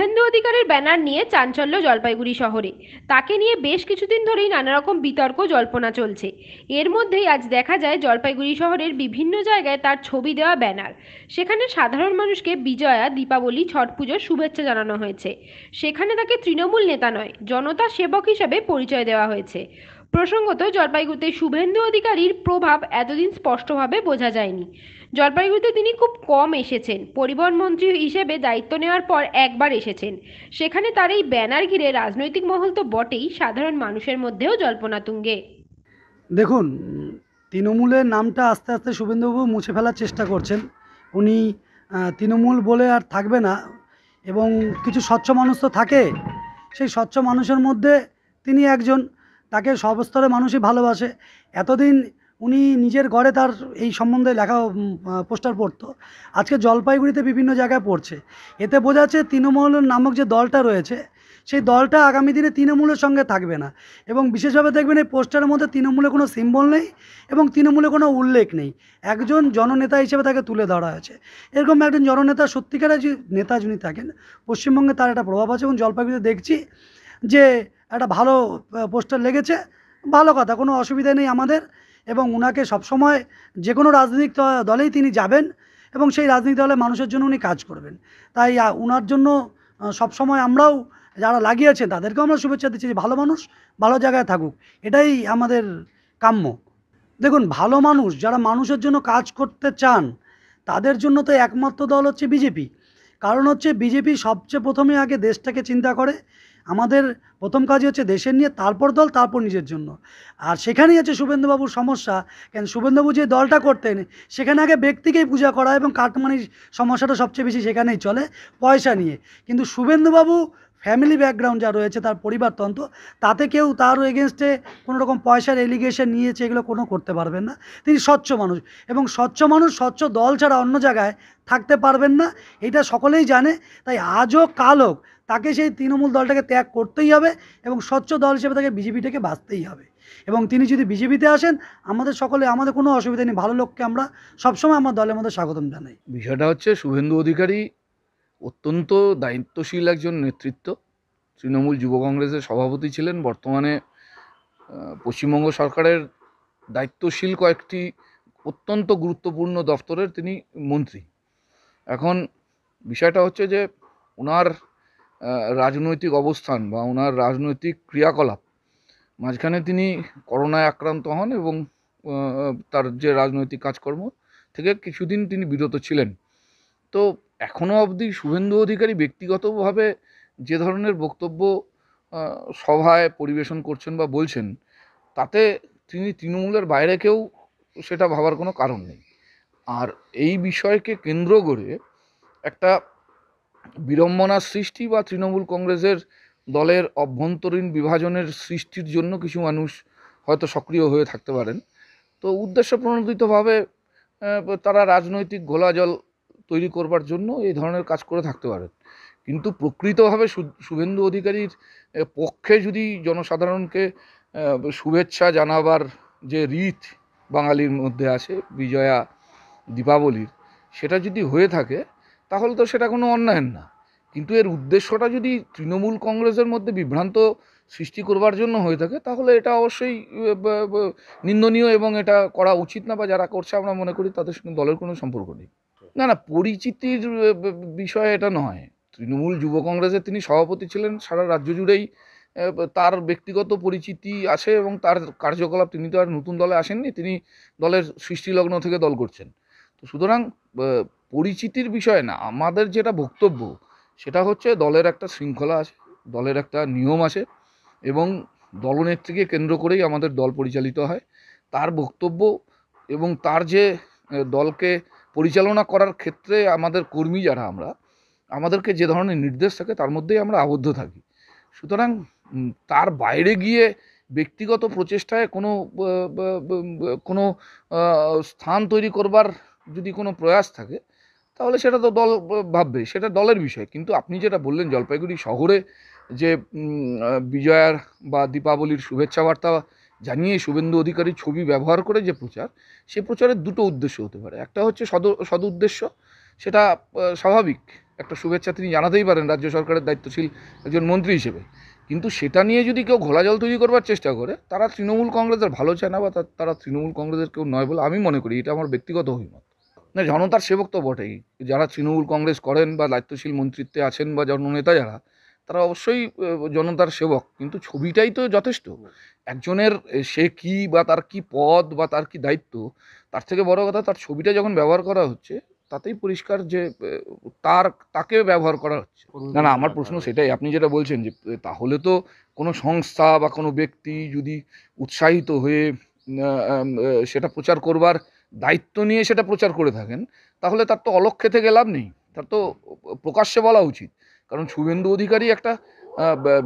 শুভেন্দু অধিকারীর ব্যানার নিয়ে চাঞ্চল্য জলপাইগুড়ি শহরে। তাকে নিয়ে বেশ কিছুদিন ধরেই নানা রকম বিতর্ক জল্পনা চলছে। এর মধ্যেই আজ দেখা যায় জলপাইগুড়ি শহরের বিভিন্ন জায়গায় তার ছবি দেওয়া ব্যানার। সেখানে সাধারণ মানুষকে বিজয়া, দীপাবলি, ছট পুজোর শুভেচ্ছা জানানো হয়েছে। সেখানে তাকে তৃণমূল নেতা নয়, জনতা সেবক হিসেবে পরিচয় দেওয়া হয়েছে। প্রসঙ্গত, জলপাইগুড়িতে শুভেন্দু অধিকারীর প্রভাব এতদিন স্পষ্টভাবে বোঝা যায়নি। জলপাইগুড়িতে তিনি খুব কম এসেছেন। পরিবহন মন্ত্রী হিসেবে দায়িত্ব নেওয়ার পর একবার এসেছেন। সেখানে তার এই ব্যানার ঘিরে রাজনৈতিক মহল তো বটেই, সাধারণ মানুষের মধ্যেও জল্পনা তুঙ্গে। দেখুন, তৃণমূলের নামটা আস্তে আস্তে শুভেন্দুবাবু মুছে ফেলার চেষ্টা করছেন। উনি তৃণমূল বলে আর থাকবে না, এবং কিছু স্বচ্ছ মানুষ তো থাকে। সেই স্বচ্ছ মানুষের মধ্যে তিনি একজন। তাকে সব স্তরের মানুষই ভালোবাসে। এতদিন উনি নিজের ঘরে তার এই সম্বন্ধে লেখা পোস্টার পড়তো, আজকে জলপাইগুড়িতে বিভিন্ন জায়গায় পড়ছে। এতে বোঝা যাচ্ছে তৃণমূল নামক যে দলটা রয়েছে, সেই দলটা আগামী দিনে তৃণমূলের সঙ্গে থাকবে না। এবং বিশেষভাবে দেখবেন এই পোস্টারের মধ্যে তৃণমূলের কোনো সিম্বল নেই এবং তৃণমূলের কোনো উল্লেখ নেই। একজন জননেতা হিসেবে তাকে তুলে ধরা হয়েছে। এরকম একজন জননেতা, সত্যিকারের যে নেতা যিনি থাকেন পশ্চিমবঙ্গে, তার একটা প্রভাব আছে। এবং জলপাইগুড়িতে দেখছি যে একটা ভালো পোস্টার লেগেছে। ভালো কথা, কোনো অসুবিধা নেই আমাদের। এবং ওনাকে সবসময় যে কোনো রাজনৈতিক দলেই তিনি যাবেন এবং সেই রাজনৈতিক দলের মানুষের জন্য উনি কাজ করবেন। তাই ওনার জন্য সবসময় আমরাও যারা লাগিয়েছেন তাদেরকেও আমরা শুভেচ্ছা দিচ্ছি যে ভালো মানুষ ভালো জায়গায় থাকুক, এটাই আমাদের কাম্য। দেখুন, ভালো মানুষ যারা মানুষের জন্য কাজ করতে চান তাদের জন্য তো একমাত্র দল হচ্ছে বিজেপি। কারণ হচ্ছে বিজেপি সবচেয়ে প্রথমে আগে দেশটাকে চিন্তা করে। আমাদের প্রথম কাজই হচ্ছে দেশের নিয়ে, তারপর দল, তারপর নিজের জন্য। আর সেখানেই হচ্ছে শুভেন্দুবাবুর সমস্যা। কেন, শুভেন্দুবাবু যে দলটা করতেন সেখানে আগে ব্যক্তিকেই পূজা করা এবং কাটমানির সমস্যাটা সবচেয়ে বেশি সেখানেই চলে, পয়সা নিয়ে। কিন্তু শুভেন্দুবাবু ফ্যামিলি ব্যাকগ্রাউন্ড যা রয়েছে, তার পরিবারতন্ত্র, তাতে কেউ তার এগেনস্টে কোনো রকম পয়সার এলিগেশন নিয়েছে এগুলো কোনো করতে পারবেন না। তিনি স্বচ্ছ মানুষ, এবং স্বচ্ছ মানুষ স্বচ্ছ দল ছাড়া অন্য জায়গায় থাকতে পারবেন না, এটা সকলেই জানে। তাই আজ হোক কাল হোক তাকে সেই তৃণমূল দলটাকে ত্যাগ করতেই হবে এবং স্বচ্ছ দল হিসেবে তাকে বিজেপিটাকে বাঁচতেই হবে। এবং তিনি যদি বিজেপিতে আসেন, আমাদের কোনো অসুবিধা নেই। ভালো লোককে আমরা সবসময় আমার দলের মধ্যে স্বাগতম জানাই। বিষয়টা হচ্ছে শুভেন্দু অধিকারী অত্যন্ত দায়িত্বশীল একজন নেতৃত্ব। তৃণমূল যুব কংগ্রেসের সভাপতি ছিলেন। বর্তমানে পশ্চিমবঙ্গ সরকারের দায়িত্বশীল কয়েকটি অত্যন্ত গুরুত্বপূর্ণ দপ্তরের তিনি মন্ত্রী। এখন বিষয়টা হচ্ছে যে ওনার রাজনৈতিক অবস্থান বা ওনার রাজনৈতিক ক্রিয়াকলাপ, মাঝখানে তিনি করোনায় আক্রান্ত হন এবং তার যে রাজনৈতিক কাজকর্ম থেকে কিছুদিন তিনি বিরত ছিলেন। তো এখনও অবধি শুভেন্দু অধিকারী ব্যক্তিগতভাবে যে ধরনের বক্তব্য সভায় পরিবেশন করছেন বা বলছেন, তাতে তিনি তৃণমূলের বাইরে কেউ সেটা ভাবার কোনো কারণ নেই। আর এই বিষয়কে কেন্দ্র করে একটা বিড়ম্বনার সৃষ্টি বা তৃণমূল কংগ্রেসের দলের অভ্যন্তরীণ বিভাজনের সৃষ্টির জন্য কিছু মানুষ হয়তো সক্রিয় হয়ে থাকতে পারেন। তো উদ্দেশ্য প্রণোদিতভাবে তারা রাজনৈতিক ঘোলাজল তৈরি করবার জন্য এই ধরনের কাজ করে থাকতে পারেন। কিন্তু প্রকৃতভাবে শুভেন্দু অধিকারীর পক্ষে যদি জনসাধারণকে শুভেচ্ছা জানাবার যে রীত বাঙালির মধ্যে আছে বিজয়া, দীপাবলির, সেটা যদি হয়ে থাকে তাহলে তো সেটা কোনো অন্যায় না। কিন্তু এর উদ্দেশ্যটা যদি তৃণমূল কংগ্রেসের মধ্যে বিভ্রান্ত সৃষ্টি করবার জন্য হয়ে থাকে তাহলে এটা অবশ্যই নিন্দনীয় এবং এটা করা উচিত না, বা যারা করছে আমরা মনে করি তাদের সঙ্গে দলের কোনো সম্পর্ক নেই। না না, পরিচিতির বিষয় এটা নয়। তৃণমূল যুব কংগ্রেসের তিনি সভাপতি ছিলেন, সারা রাজ্য জুড়েই তার ব্যক্তিগত পরিচিতি আছে এবং তার কার্যকলাপ, তিনি তো আর নতুন দলে আসেননি, তিনি দলের সৃষ্টিলগ্ন থেকে দল করছেন। তো সুতরাং পরিচিতির বিষয় না, আমাদের যেটা বক্তব্য সেটা হচ্ছে দলের একটা শৃঙ্খলা আছে, দলের একটা নিয়ম আছে এবং দলনেত্রীকে কেন্দ্র করেই আমাদের দল পরিচালিত হয়। তার বক্তব্য এবং তার যে দলকে পরিচালনা করার ক্ষেত্রে আমাদের কর্মী যারা আমরা, আমাদেরকে যে ধরনের নির্দেশ থাকে তার মধ্যেই আমরা আবদ্ধ থাকি। সুতরাং তার বাইরে গিয়ে ব্যক্তিগত প্রচেষ্টায় কোনো স্থান তৈরি করবার যদি কোনো প্রয়াস থাকে তাহলে সেটা তো দল ভাববে, সেটা দলের বিষয়। কিন্তু আপনি যেটা বললেন জলপাইগুড়ি শহরে যে বিজয়ার বা দীপাবলির শুভেচ্ছা বার্তা জানিয়ে শুভেন্দু অধিকারীর ছবি ব্যবহার করে যে প্রচার, সেই প্রচারের দুটো উদ্দেশ্য হতে পারে। একটা হচ্ছে সদ উদ্দেশ্য, সেটা স্বাভাবিক, একটা শুভেচ্ছা তিনি জানাতেই পারেন রাজ্য সরকারের দায়িত্বশীল একজন মন্ত্রী হিসেবে। কিন্তু সেটা নিয়ে যদি কেউ ঘোলাজল তৈরি করবার চেষ্টা করে, তারা তৃণমূল কংগ্রেসের ভালো চায় না বা তারা তৃণমূল কংগ্রেসের কেউ নয় বলে আমি মনে করি। এটা আমার ব্যক্তিগত অভিমত। না, জনতার সেবক তো বটেই। যারা তৃণমূল কংগ্রেস করেন বা দায়িত্বশীল মন্ত্রিত্বে আছেন বা জননেতা যারা, তারা অবশ্যই জনতার সেবক। কিন্তু ছবিটাই তো যথেষ্ট। একজনের সে কি বা তার কি পদ বা তার কি দায়িত্ব, তার থেকে বড় কথা তার ছবিটা যখন ব্যবহার করা হচ্ছে, তাতেই পরিষ্কার যে তাকে ব্যবহার করা হচ্ছে। না না, আমার প্রশ্ন সেটাই। আপনি যেটা বলছেন যে তাহলে তো কোনো সংস্থা বা কোনো ব্যক্তি যদি উৎসাহিত হয়ে সেটা প্রচার করবার দায়িত্ব নিয়ে সেটা প্রচার করে থাকেন, তাহলে তার তো অলক্ষ্যে থেকে লাভ নেই, তার তো প্রকাশ্যে বলা উচিত। কারণ শুভেন্দু অধিকারী একটা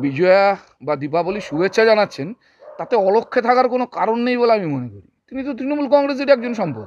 বিজয়া বা দীপাবলির শুভেচ্ছা জানাচ্ছেন, তাতে অলক্ষ্যে থাকার কোনো কারণ নেই বলে আমি মনে করি। তিনি তো তৃণমূল কংগ্রেসের একজন সম্পদ।